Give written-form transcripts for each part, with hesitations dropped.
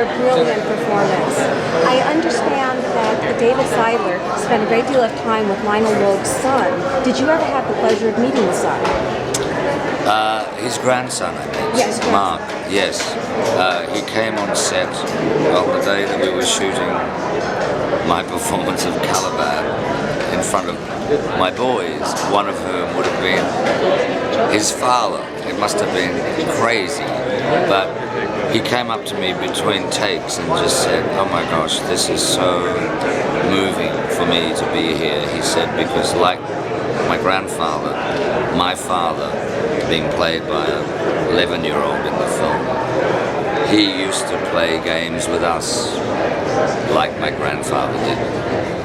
your brilliant performance. I understand that David Seidler spent a great deal of time with Lionel Logue's son. Did you ever have the pleasure of meeting the son? His grandson, I think. Yes, Mark. Yes. He came on set on the day that we were shooting my performance of Caliban in front of my boys, one of whom would have been his father. It must have been crazy, but he came up to me between takes and just said, "Oh my gosh, this is so moving for me to be here." He said, because like my grandfather, my father, being played by an 11-year-old in the film, he used to play games with us like my grandfather did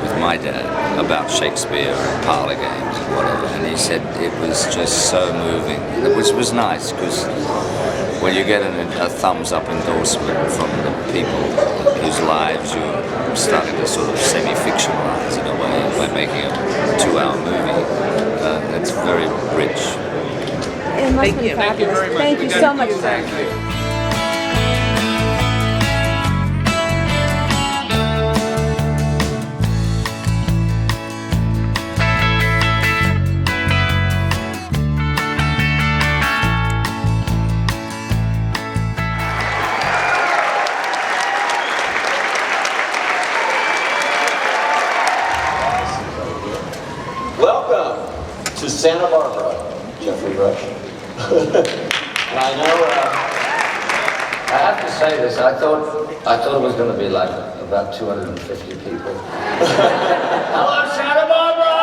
with my dad about Shakespeare and parlor games and whatever. And he said it was just so moving, which was nice because when you get a thumbs-up endorsement from the people whose lives you're starting to sort of semi-fictionalize in a way by making a 2-hour movie, it's very rich. It must be fabulous. Thank you very much. Thank you so much, sir. Thank you. Welcome to Santa Barbara, Geoffrey Rush. And I know, I have to say this, I thought it was going to be like about 250 people. Hello, Santa Barbara!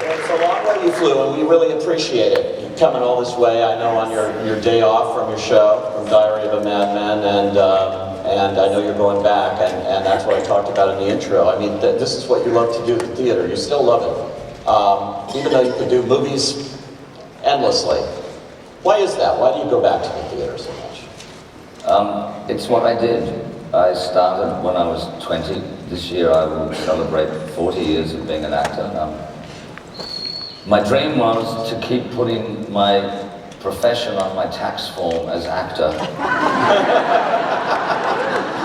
well, it's a long way you flew, and we really appreciate it. You coming all this way, I know, on your day off from your show, from Diary of a Madman, and I know you're going back, and that's what I talked about in the intro. I mean, this is what you love to do in theater. You still love it, even though you could do movies endlessly. Why is that? Why do you go back to the theater so much? It's what I did. I started when I was 20. This year I will celebrate 40 years of being an actor. My dream was to keep putting my profession on my tax form as actor.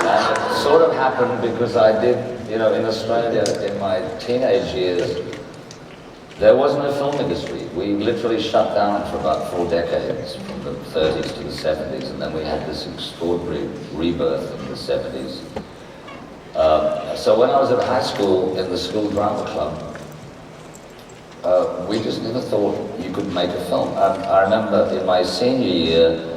And it sort of happened because I did, in Australia in my teenage years, there was no film industry. We literally shut down for about 4 decades, from the 30s to the 70s, and then we had this extraordinary rebirth in the 70s. So when I was at high school in the school drama club, we just never thought you could make a film. I remember in my senior year,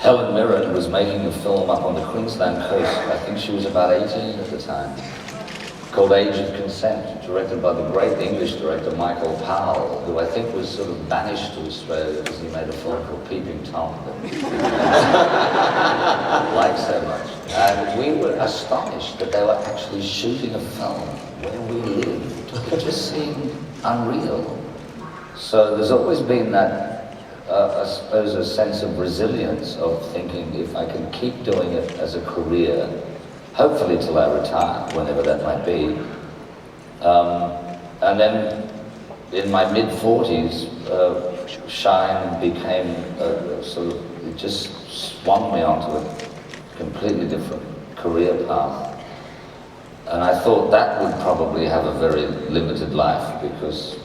Helen Mirren was making a film up on the Queensland coast. I think she was about 18 at the time, called Age of Consent, directed by the great English director Michael Powell, who I think was sort of banished to Australia because he made a film called Peeping Tom that people liked so much. And we were astonished that they were actually shooting a film where we lived. It just seemed unreal. So there's always been that, I suppose, a sense of resilience of thinking if I can keep doing it as a career, hopefully till I retire, whenever that might be. And then in my mid-40s, Shine became sort of, it just swung me onto a completely different career path. And I thought that would probably have a very limited life, because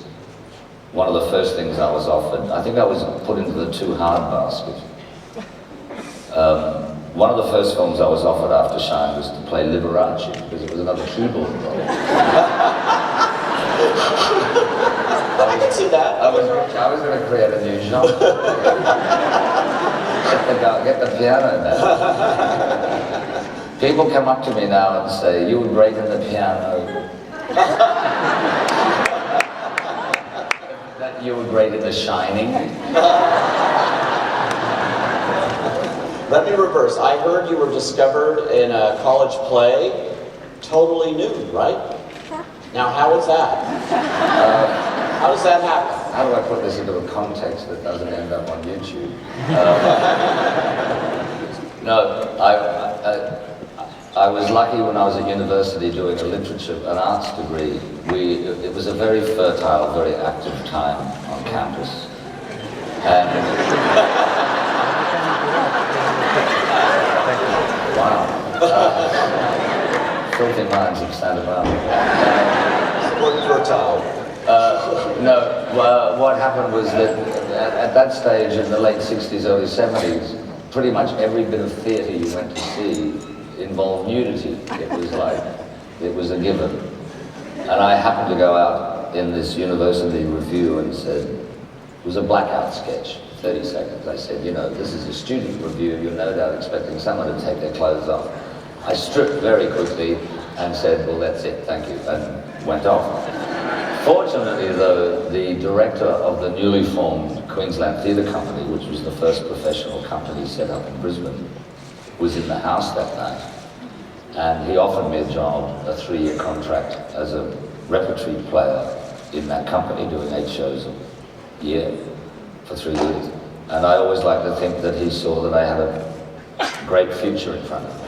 one of the first things I was offered, I think I was put into the too hard basket. One of the first films I was offered after Shine was to play Liberace, because it was another keyboard role. I can see that. I was going to create a new genre. Get the piano now. People come up to me now and say, "You were great in the piano." That you were great in The Shining. Let me reverse. I heard you were discovered in a college play, totally nude, right? Now, how was that? How does that happen? How do I put this into a context that doesn't end up on YouTube? No, I was lucky when I was at university doing an arts degree. It was a very fertile, very active time on on campus. And wow. Filthy minds have standed around. No, what happened was that at that stage in the late 60s, early 70s, pretty much every bit of theatre you went to see involved nudity. It was a given. And I happened to go out in this university review and said, it was a blackout sketch, 30 seconds. I said, you know, this is a student review, you're no doubt expecting someone to take their clothes off. I stripped very quickly and said, well, that's it, thank you, and went off. Fortunately, though, the director of the newly formed Queensland Theatre Company, which was the first professional company set up in Brisbane, was in the house that night. And he offered me a job, a 3-year contract, as a repertory player in that company, doing 8 shows a year for 3 years. And I always like to think that he saw that I had a great future in front of me.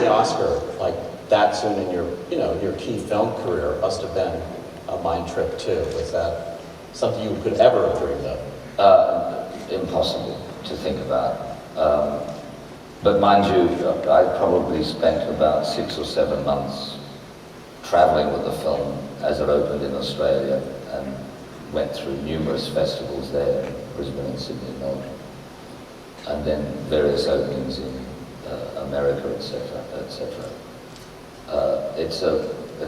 Oscar like that soon in your, you know, your key film career must have been a mind trip too. Was that something you could ever have dreamed of? Impossible to think about. But mind you, I probably spent about 6 or 7 months traveling with the film as it opened in Australia and went through numerous festivals there, Brisbane and Sydney and Melbourne, and then various openings in America, etc., etc. It's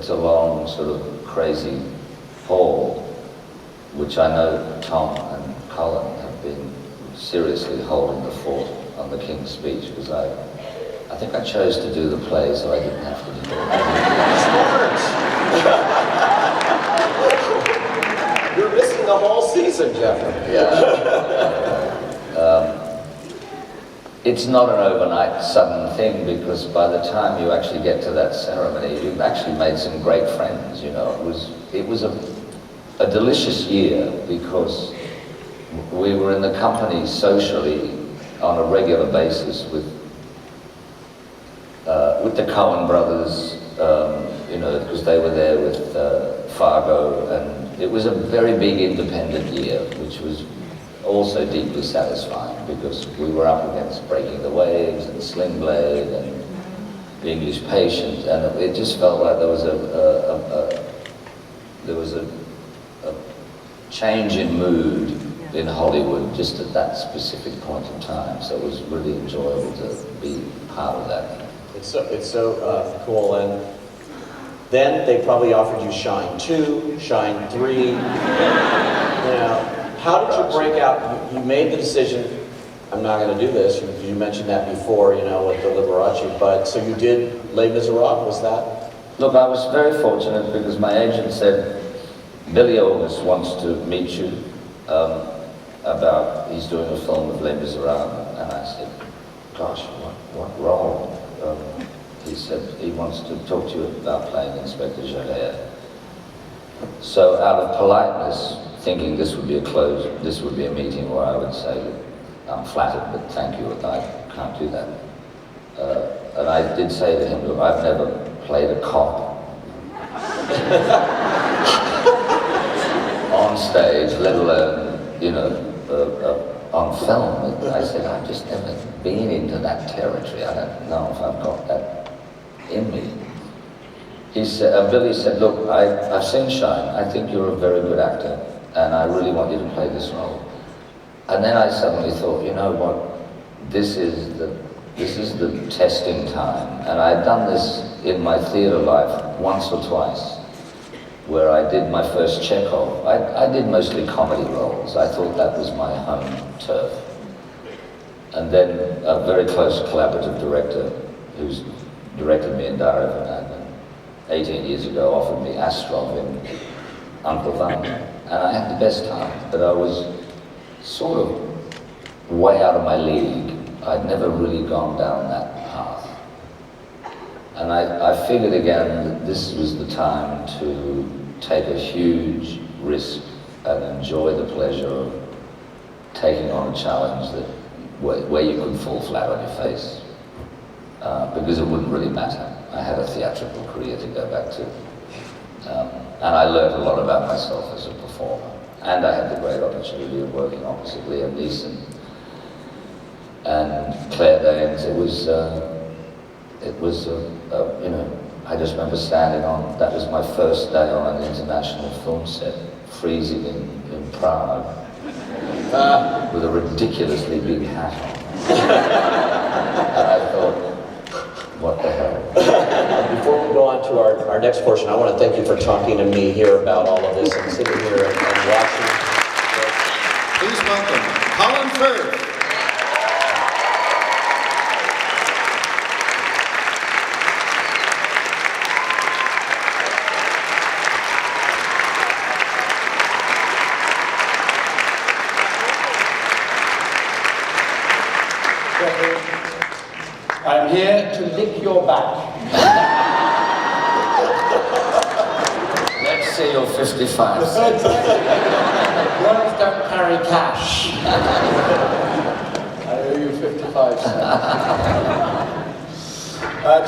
a long, sort of crazy haul, which I know Tom and Colin have been seriously holding the fort on the King's Speech, because I think I chose to do the play so I didn't have to do it. You're missing the whole season, Geoffrey. It's not an overnight sudden thing, because by the time you actually get to that ceremony, you've actually made some great friends, you know. It was a delicious year, because we were in the company socially on a regular basis with the Coen brothers, you know, because they were there with Fargo, and it was a very big independent year, which was also deeply satisfying, because we were up against Breaking the Waves and Sling Blade and The English Patient, and it just felt like there was a change in mood in Hollywood just at that specific point in time. So it was really enjoyable to be part of that. It's so cool. And then they probably offered you Shine 2, Shine 3. You know, how did you break out? You made the decision, I'm not going to do this. You mentioned that before, you know, with the Liberace, but so you did Les Miserables, was that? Look, I was very fortunate, because my agent said, Billy August wants to meet you he's doing a film of Les Miserables. And I said, gosh, what role? He said he wants to talk to you about playing Inspector Javert. So out of politeness, thinking this would be a meeting where I would say, I'm flattered, but thank you, I can't do that. And I did say to him, look, I've never played a cop on stage, let alone, you know, on film. I said, I've just never been into that territory. I don't know if I've got that in me. He said, Billy said, look, I've seen Shine. I think you're a very good actor, and I really want you to play this role. And then I suddenly thought, you know what? This is the testing time. And I'd done this in my theater life once or twice, where I did my first Chekhov. I did mostly comedy roles. I thought that was my home turf. And then a very close collaborative director, who's directed me in Diary of a Madman 18 years ago, offered me Astrov in Uncle Vanya. And I had the best time, but I was sort of way out of my league. I'd never really gone down that path. And I figured again that this was the time to take a huge risk and enjoy the pleasure of taking on a challenge where you could fall flat on your face. because it wouldn't really matter. I had a theatrical career to go back to. And I learned a lot about myself as a performer. And I had the great opportunity of working opposite Liam Neeson and Claire Danes. It was you know, I just remember standing on, that was my first day on an international film set, freezing in Prague, with a ridiculously big hat on. And I thought, what the hell? Before we go on to our next portion, I want to thank you for talking to me here about all of this and sitting here and watching. Please welcome Colin Firth. I'm here to lick your back. Let's see your 55 cents. Words don't carry cash. I owe you 55 cents.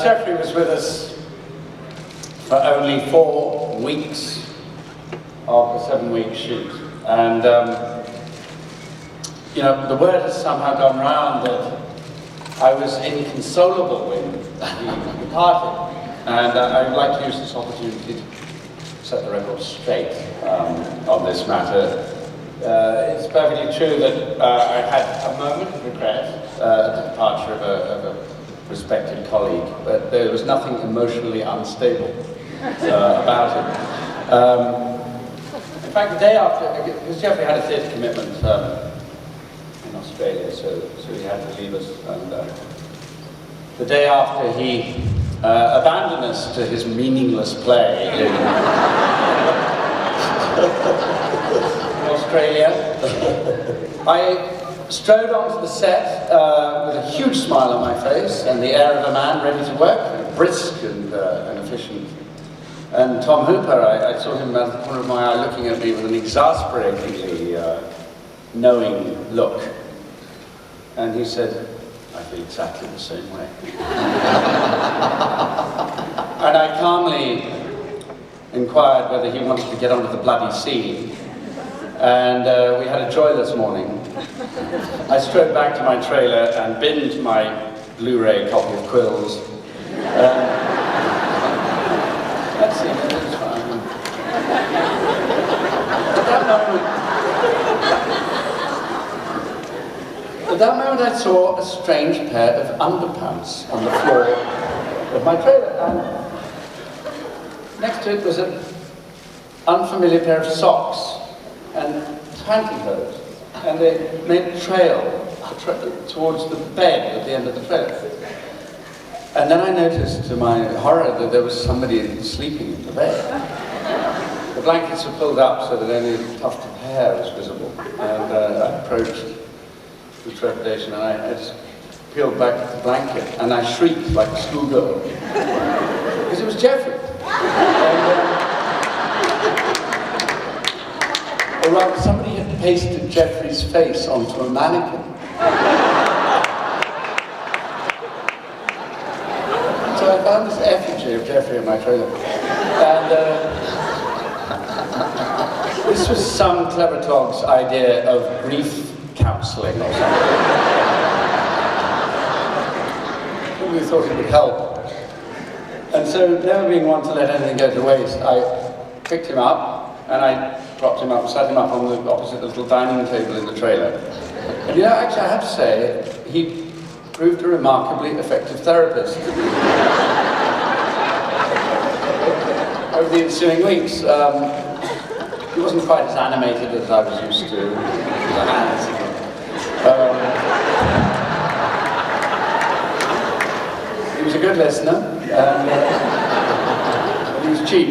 Geoffrey was with us for only 4 weeks of a 7-week shoot. And, you know, the word has somehow gone round that I was inconsolable when he departed, and I would like to use this opportunity to set the record straight on this matter. It's perfectly true that I had a moment of regret at the departure of a respected colleague, but there was nothing emotionally unstable about it. In fact, the day after, because Geoffrey had a theatre commitment in Australia, so he had to leave us. And the day after he abandoned us to his meaningless play in Australia, I strode onto the set with a huge smile on my face and the air of a man ready to work, brisk and efficient. And Tom Hooper, I saw him out of the corner of my eye looking at me with an exasperatingly knowing look. And he said, I feel exactly the same way. And I calmly inquired whether he wanted to get onto the bloody scene. And we had a joyless morning. I strode back to my trailer and binned my Blu-ray copy of Quills. Let's see, it's fine. At that moment I saw a strange pair of underpants on the floor of my trailer, and next to it was an unfamiliar pair of socks and pantyhose, and they made a trail towards the bed at the end of the trailer. And then I noticed, to my horror, that there was somebody sleeping in the bed. The blankets were pulled up so that only a tuft of hair was visible, and I approached with trepidation, and I just peeled back the blanket, and I shrieked like a schoolgirl, because it was Geoffrey. Or rather, somebody had pasted Geoffrey's face onto a mannequin. So I found this effigy of Geoffrey in my trailer, and this was some clever clog's idea of grief counselling or something. We thought it would help. And so, never being one to let anything go to waste, I picked him up and I propped him up and sat him up on the opposite little dining table in the trailer. And you know, actually I have to say, he proved a remarkably effective therapist. Over the ensuing weeks, he wasn't quite as animated as I was used to. He was a good listener, and he was cheap.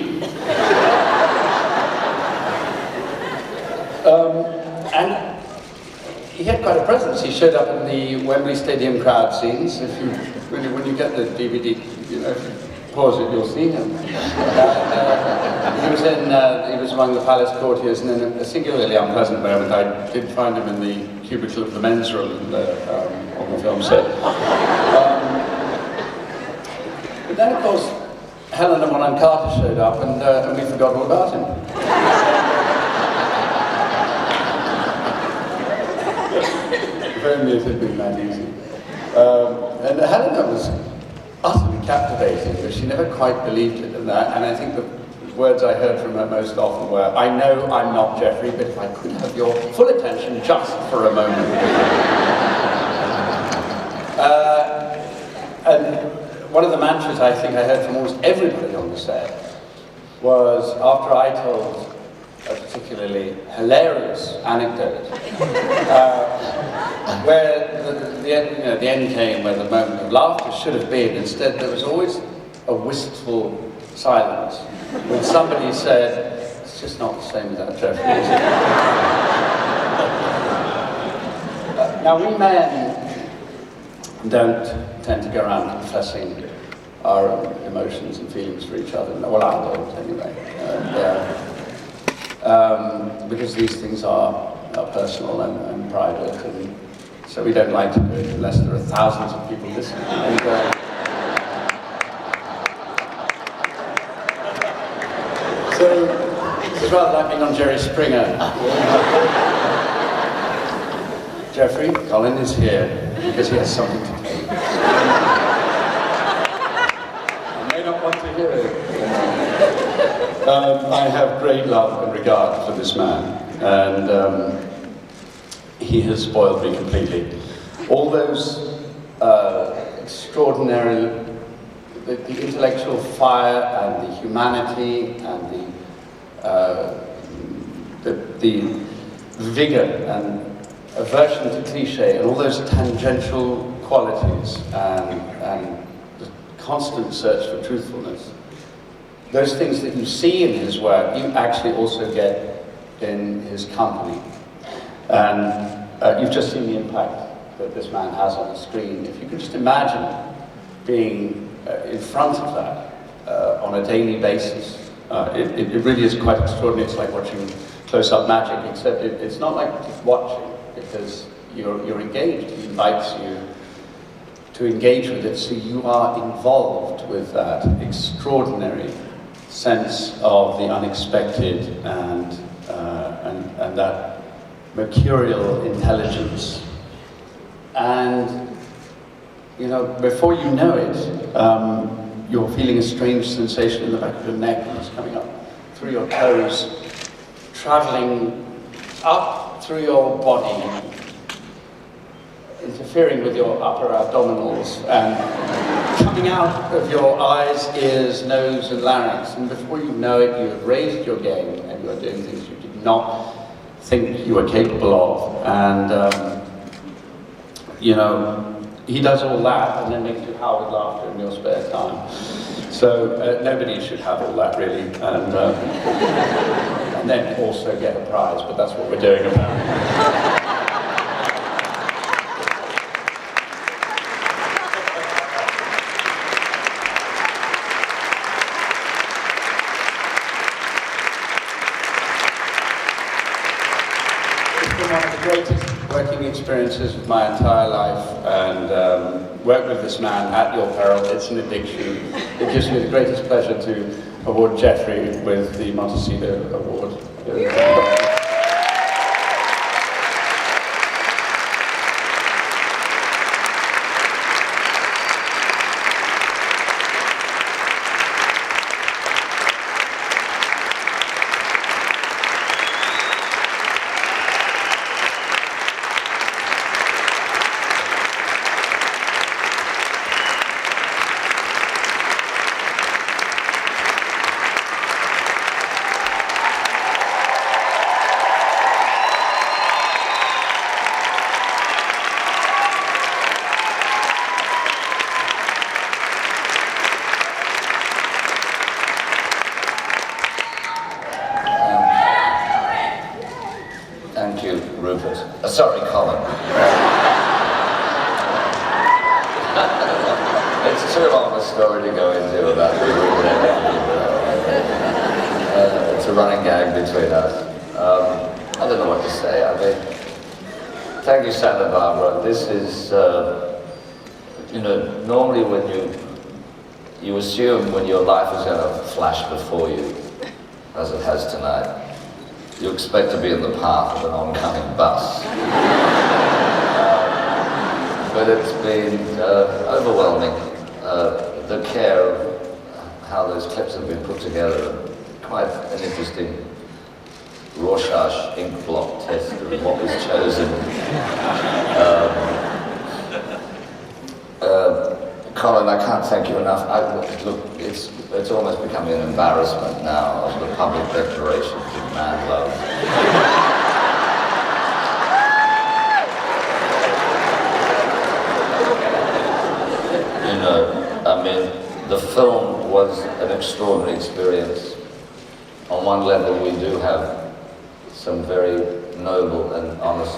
And he had quite a presence. He showed up in the Wembley Stadium crowd scenes. If you, when you get the DVD, you know, if you pause it, you'll see him. He was among the palace courtiers, and in a singularly unpleasant moment, I did find him in the cubicle of the men's room on the film set. But then, of course, Helena Bonham Carter showed up, and we forgot all about him. If only it had been that easy. And Helena was utterly captivating, but she never quite believed it and that. And I think the words I heard from her most often were, "I know I'm not Geoffrey, but if I could have your full attention just for a moment." And one of the mantras I think I heard from almost everybody on the set was, after I told a particularly hilarious anecdote, where the end came, where the moment of laughter should have been. Instead, there was always a wistful silence when somebody said, "It's just not the same without Geoffrey, is it?" Now, we men don't tend to go around confessing our emotions and feelings for each other. Well, I don't, anyway. Because these things are personal and private, and so we don't like to do it unless there are thousands of people listening. And, so this is rather like being on Jerry Springer. Geoffrey, Colin is here because he has something to tell you. You may not want to hear it. I have great love and regard for this man, and he has spoiled me completely. All those extraordinary, the intellectual fire and the humanity and the vigor and aversion to cliche and all those tangential qualities and the constant search for truthfulness. Those things that you see in his work, you actually also get in his company. And you've just seen the impact that this man has on the screen. If you could just imagine being in front of that on a daily basis, it really is quite extraordinary. It's like watching close-up magic, except it's not like just watching, because you're engaged. He invites you to engage with it, so you are involved with that extraordinary sense of the unexpected and that mercurial intelligence. And before you know it, you're feeling a strange sensation in the back of your neck, and it's coming up through your toes, traveling up through your body, interfering with your upper abdominals, and coming out of your eyes, ears, nose, and larynx. And before you know it, you have raised your game, and you are doing things you did not think you were capable of. And, he does all that, and then makes you howl with laughter in your spare time. So nobody should have all that, really. And then also get a prize, but that's what we're doing apparently. One of the greatest working experiences of my entire life, and work with this man at your peril. It's an addiction. It gives me the greatest pleasure to award Geoffrey with the Montecito Award. Thank you, Rupert. Sorry, Colin. It's too long a story to go into about the it's a running gag between us. I don't know what to say. I mean, thank you, Santa Barbara. This is, normally when you assume when your life is going to flash before you, as it has tonight, you expect to be in the path of an oncoming bus. But it's been overwhelming, the care of how those clips have been put together. Quite an interesting Rorschach ink blot test of what was chosen. Colin, I can't thank you enough. Look, it's almost becoming an embarrassment now of the public declarations of mad love. You know, I mean, the film was an extraordinary experience. On one level, we do have some very noble and honest,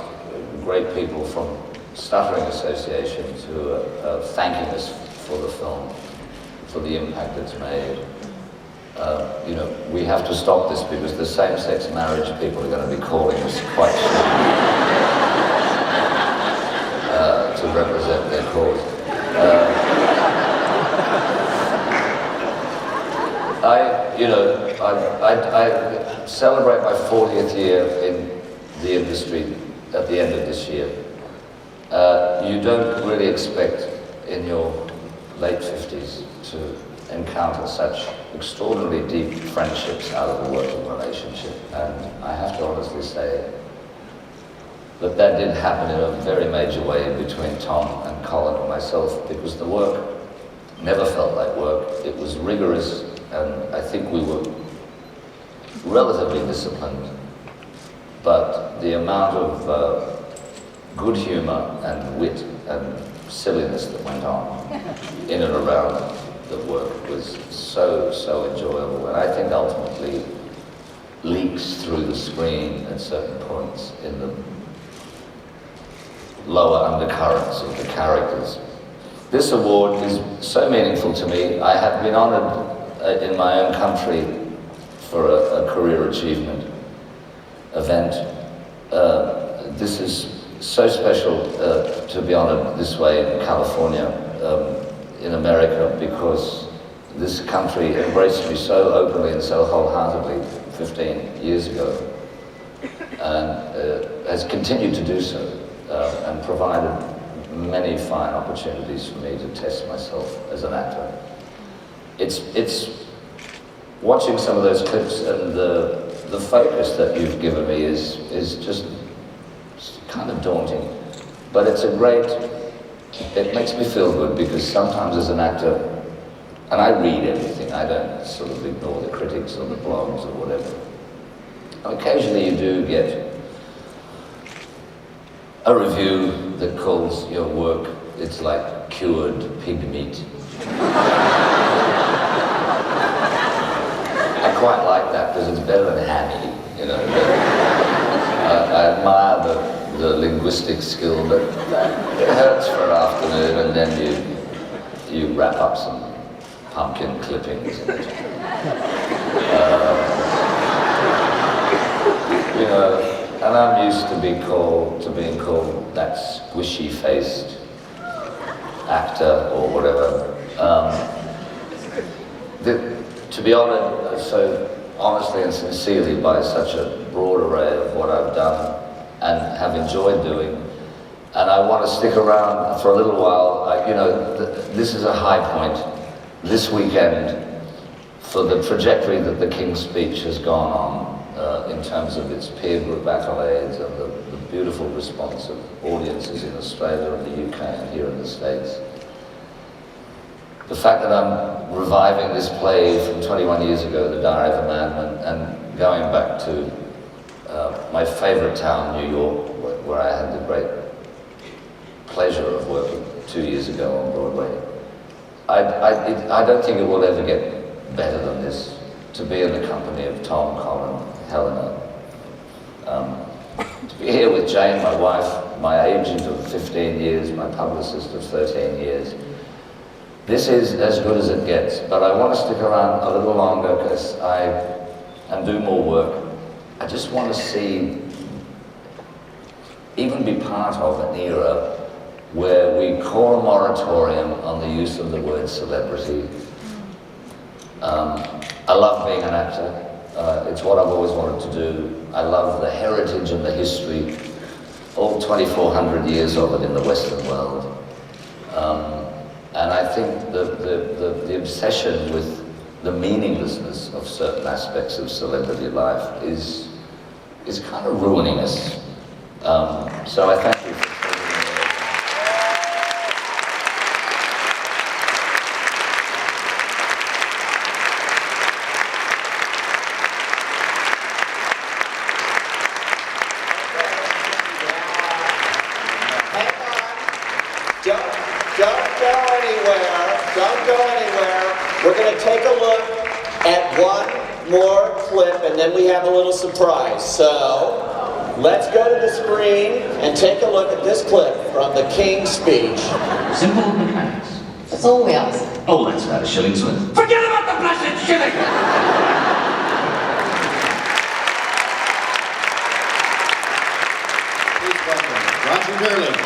great people from stuttering associations who are thanking us for the film, for the impact it's made. You know, we have to stop this because the same-sex marriage people are going to be calling us quite soon to represent their cause. I celebrate my 40th year in the industry at the end of this year. You don't really expect in your late 50s to encounter such extraordinarily deep friendships out of a working relationship. And I have to honestly say that that did happen in a very major way between Tom and Colin and myself, because the work never felt like work. It was rigorous, and I think we were relatively disciplined, but the amount of good humor and wit and silliness that went on in and around the work was so enjoyable, and I think ultimately leaks through the screen at certain points in the lower undercurrents of the characters. This award is so meaningful to me. I have been honored in my own country for a career achievement event. This is so special to be honored this way in California, in America, because this country embraced me so openly and so wholeheartedly 15 years ago, and has continued to do so, and provided many fine opportunities for me to test myself as an actor. It's watching some of those clips, and the focus that you've given me is just kind of daunting, but it's a great, it makes me feel good, because sometimes as an actor, and I read everything, I don't sort of ignore the critics or the blogs or whatever. Occasionally you do get a review that calls your work, it's like cured pig meat. I quite like that because it's better than hammy, you know. I admire the linguistic skill, but it hurts for an afternoon, and then you wrap up some pumpkin clippings in it. You know, and I'm used to being called that squishy-faced actor or whatever. To be honoured so honestly and sincerely by such a broad array of what I've done and have enjoyed doing, and I want to stick around for a little while. You know, this is a high point this weekend for the trajectory that the King's Speech has gone on in terms of its peer group accolades and the beautiful response of audiences in Australia and the UK and here in the States. The fact that I'm reviving this play from 21 years ago, The Diary of a Madman, and going back to my favourite town, New York, where I had the great pleasure of working 2 years ago on Broadway. I don't think it will ever get better than this, to be in the company of Tom, Colin, Helena. To be here with Jane, my wife, my agent of 15 years, my publicist of 13 years. This is as good as it gets, but I want to stick around a little longer because and do more work. I just want to see, even be part of an era where we call a moratorium on the use of the word celebrity, I love being an actor. It's what I've always wanted to do. I love the heritage and the history, all 2,400 years of it in the Western world. And I think the obsession with the meaninglessness of certain aspects of celebrity life is kind of ruining us. So I thank you for taking me. Don't go anywhere. We're going to take a look at one more clip and then we have a little surprise. So, let's go to the screen and take a look at this clip from the King's speech. Simple mechanics. That's all we ask. Oh, that's about a shilling's worth. Forget about the blessed shilling! Please welcome Roger Durling.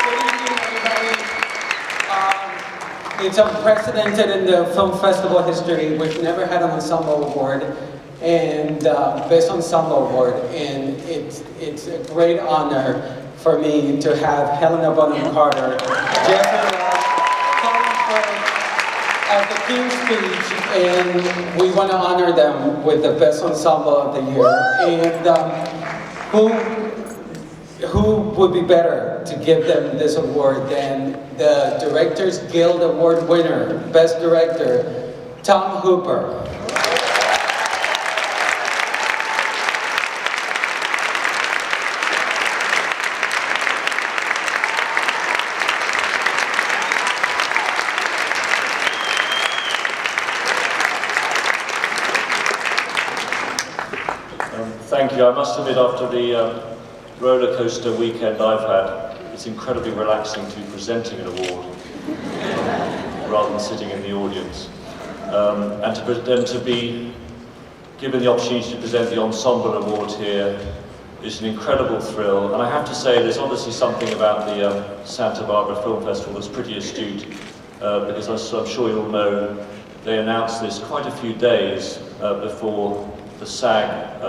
Good evening, everybody. It's unprecedented in the film festival history. We've never had an ensemble award, and Best Ensemble Award, and it's a great honor for me to have Helena Bonham Carter, Geoffrey Rush, Colin Firth at the King's speech, and we want to honor them with the Best Ensemble of the Year. And who would be better to give them this award than the Directors Guild Award winner, Best Director, Tom Hooper. Thank you. I must admit, after the roller coaster weekend I've had, it's incredibly relaxing to be presenting an award rather than sitting in the audience. And to be given the opportunity to present the Ensemble Award here is an incredible thrill. And I have to say, there's obviously something about the Santa Barbara Film Festival that's pretty astute, because as I'm sure you all know, they announced this quite a few days before the SAG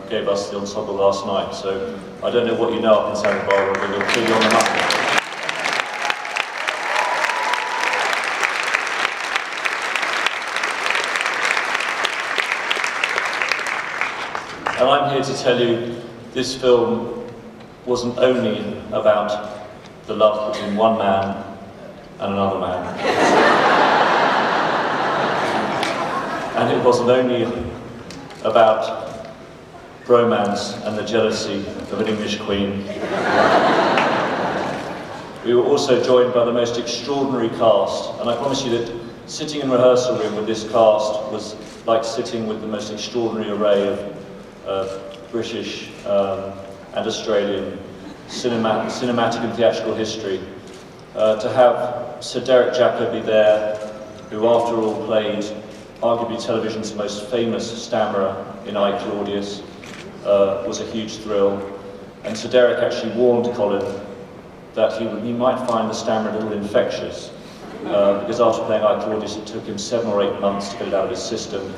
gave us the ensemble last night, so I don't know what you know up in Santa Barbara, but you're clearly on the map. And I'm here to tell you, this film wasn't only about the love between one man and another man. And it wasn't only about bromance and the jealousy of an English queen. We were also joined by the most extraordinary cast, and I promise you that sitting in a rehearsal room with this cast was like sitting with the most extraordinary array of British and Australian cinematic and theatrical history. To have Sir Derek Jacobi there, who after all played arguably television's most famous stammerer in I, Claudius, was a huge thrill. And Sir Derek actually warned Colin that he might find the stammer a little infectious, because after playing I, Claudius, it took him 7 or 8 months to get it out of his system.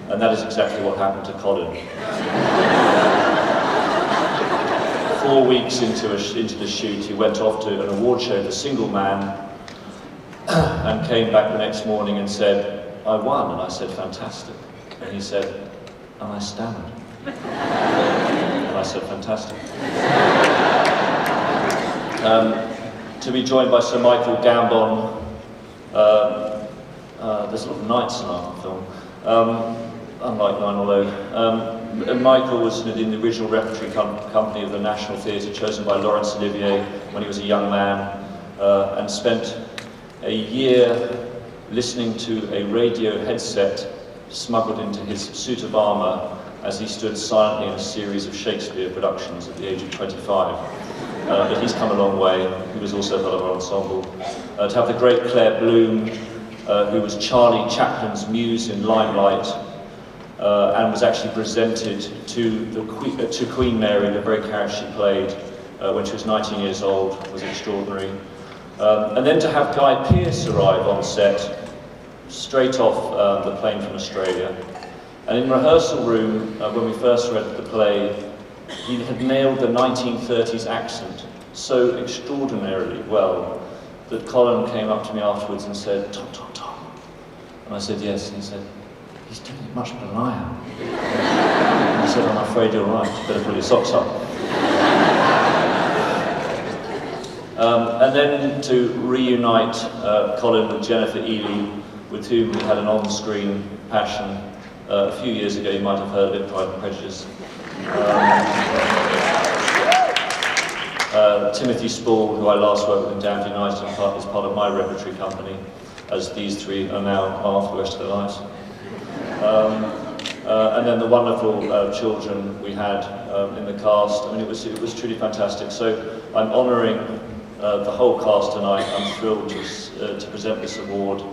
And that is exactly what happened to Colin. 4 weeks into the shoot, he went off to an award show for Single Man, and came back the next morning and said, "I won," and I said, "Fantastic." And he said, "And I stammered." And I said, "Fantastic." To be joined by Sir Michael Gambon, there's a lot of nights in our film, unlike 9/11. And Michael was in the original repertory company of the National Theatre, chosen by Laurence Olivier when he was a young man, and spent a year listening to a radio headset smuggled into his suit of armour as he stood silently in a series of Shakespeare productions at the age of 25. But he's come a long way. He was also part of our ensemble. To have the great Claire Bloom, who was Charlie Chaplin's muse in Limelight, and was actually presented to Queen Mary, the very character she played when she was 19 years old, was extraordinary. And then to have Guy Pearce arrive on set straight off the plane from Australia. And in rehearsal room, when we first read the play, he had nailed the 1930s accent so extraordinarily well that Colin came up to me afterwards and said, "Tom, Tom, Tom." And I said, "Yes." And he said, "He's doing it much better than I am." And I said, "I'm afraid you're right, you better put your socks up." And then to reunite Colin with Jennifer Ely, with whom we had an on-screen passion. A few years ago, you might have heard of it, Pride and Prejudice. Timothy Spall, who I last worked with in Damned United, is part of my repertory company, as these three are now for the rest of their lives. And then the wonderful children we had in the cast. I mean, it was truly fantastic. So I'm honouring the whole cast tonight. I'm thrilled to present this award,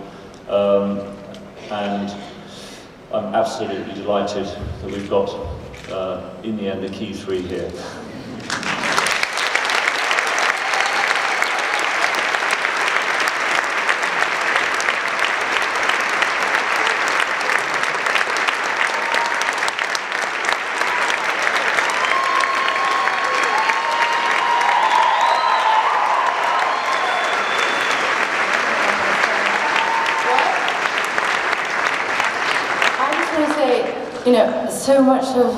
and I'm absolutely delighted that we've got, in the end, the key three here. You know, so much of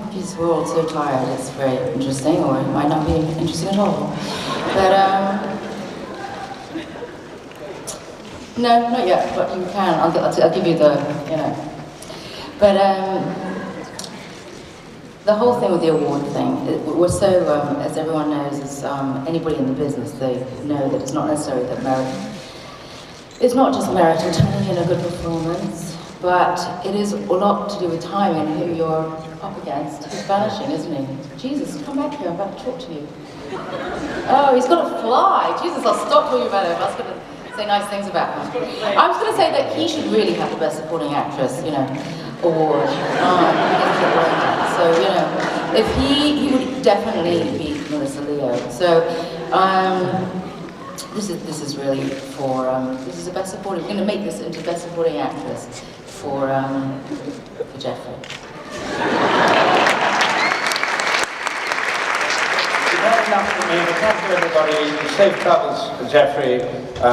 because we're all so tired, it's very interesting, or it might not be interesting at all. But no, not yet. But you can. I'll give you the, you know. But the whole thing with the award thing, we're so, as everyone knows, as anybody in the business, they know that it's not necessarily that merit. It's not just merit in turning in a good performance. But it is a lot to do with time and who you're up against. He's vanishing, isn't he? Jesus, come back here, I'm about to talk to you. Oh, he's got to fly. Jesus, I'll stop talking about him. I was going to say nice things about him. I was going to say that he should really have the Best Supporting Actress, you know, award. So, you know, if he would definitely beat Melissa Leo. So, this is really for, this is a Best Supporting, we're going to make this into Best Supporting Actress for Geoffrey. Not enough for me, but thank you everybody. Safe travels, Geoffrey. I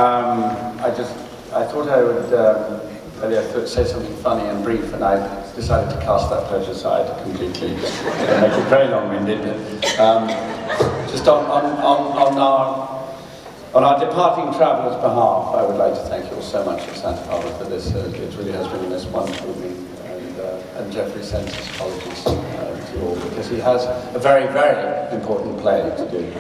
thought I would say something funny and brief, and I decided to cast that pleasure aside completely. Make it very long-winded. Just on our departing travellers' behalf, I would like to thank you all so much at Santa Barbara for this. It really has been this wonderful evening, and Geoffrey sends his apologies to you all, because he has a very, very important play to do.